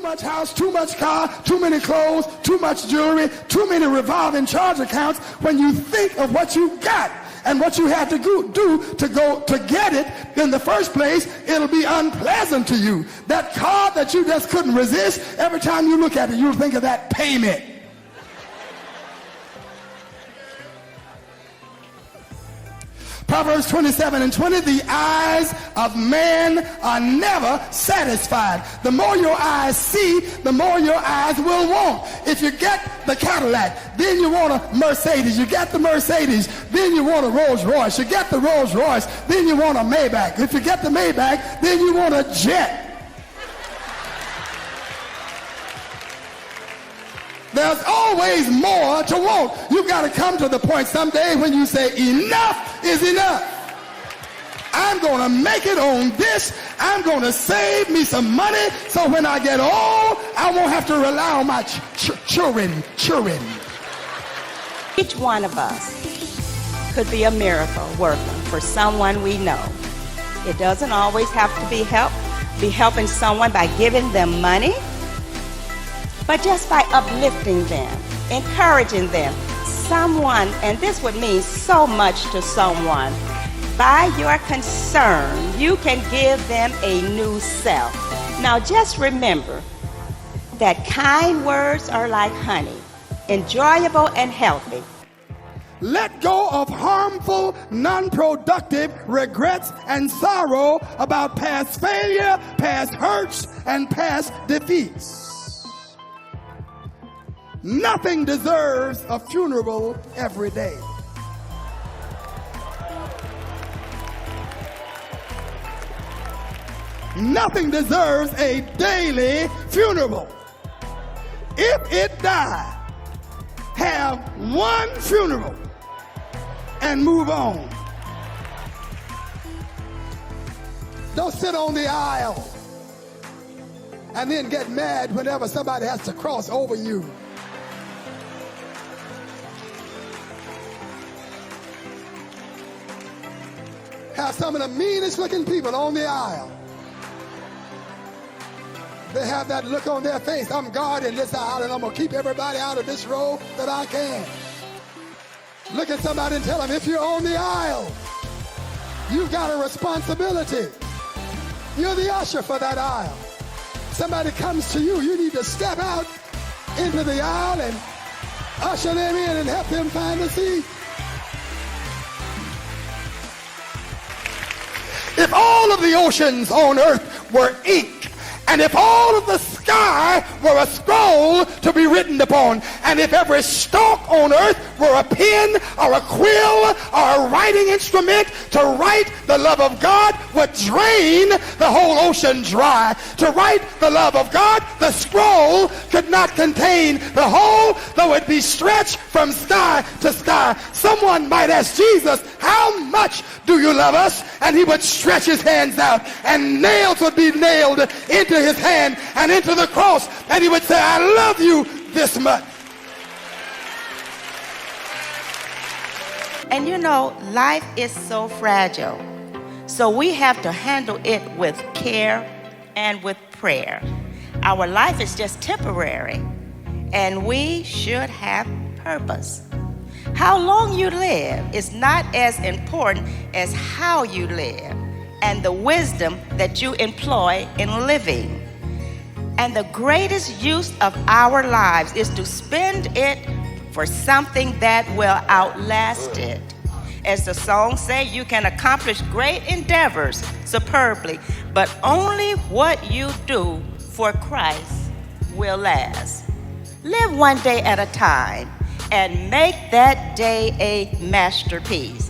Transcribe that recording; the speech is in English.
much house, too much car, too many clothes, too much jewelry, too many revolving charge accounts. When you think of what you got and what you had to do to get it in the first place, it'll be unpleasant to you. That car that you just couldn't resist, every time you look at it, you'll think of that payment. Proverbs 27:20, the eyes of man are never satisfied. The more your eyes see, the more your eyes will want. If you get the Cadillac, then you want a Mercedes. You get the Mercedes, then you want a Rolls Royce. You get the Rolls Royce, then you want a Maybach. If you get the Maybach, then you want a jet. There's always more to want. You've got to come to the point someday when you say enough is enough. I'm going to make it on this. I'm going to save me some money so when I get old, I won't have to rely on my children. Each one of us could be a miracle worker for someone we know. It doesn't always have to be helping someone by giving them money, but just by uplifting them, encouraging them. Someone, and this would mean so much to someone, by your concern, you can give them a new self. Now just remember that kind words are like honey, enjoyable and healthy. Let go of harmful, non-productive regrets and sorrow about past failure, past hurts, and past defeats. Nothing deserves a funeral every day. Nothing deserves a daily funeral. If it died, have one funeral and move on. Don't sit on the aisle and then get mad whenever somebody has to cross over you. Have some of the meanest looking people on the aisle. They have that look on their face. I'm guarding this aisle and I'm going to keep everybody out of this row that I can. Look at somebody and tell them, if you're on the aisle, you've got a responsibility. You're the usher for that aisle. Somebody comes to you, you need to step out into the aisle and usher them in and help them find a seat. If all of the oceans on earth were ink, and if all of the sky were a scroll to be written upon, and if every stalk on earth were a pen or a quill or a writing instrument to write the love of God would drain the whole ocean dry. To write the love of God, the scroll could not contain the whole, though it be stretched from sky to sky. Someone might ask Jesus, how much do you love us? And he would stretch his hands out and nails would be nailed into his hand and into the cross, and he would say, I love you this much. And you know, life is so fragile. So we have to handle it with care and with prayer. Our life is just temporary, and we should have purpose. How long you live is not as important as how you live and the wisdom that you employ in living. And the greatest use of our lives is to spend it for something that will outlast it. As the song says, you can accomplish great endeavors superbly, but only what you do for Christ will last. Live one day at a time and make that day a masterpiece.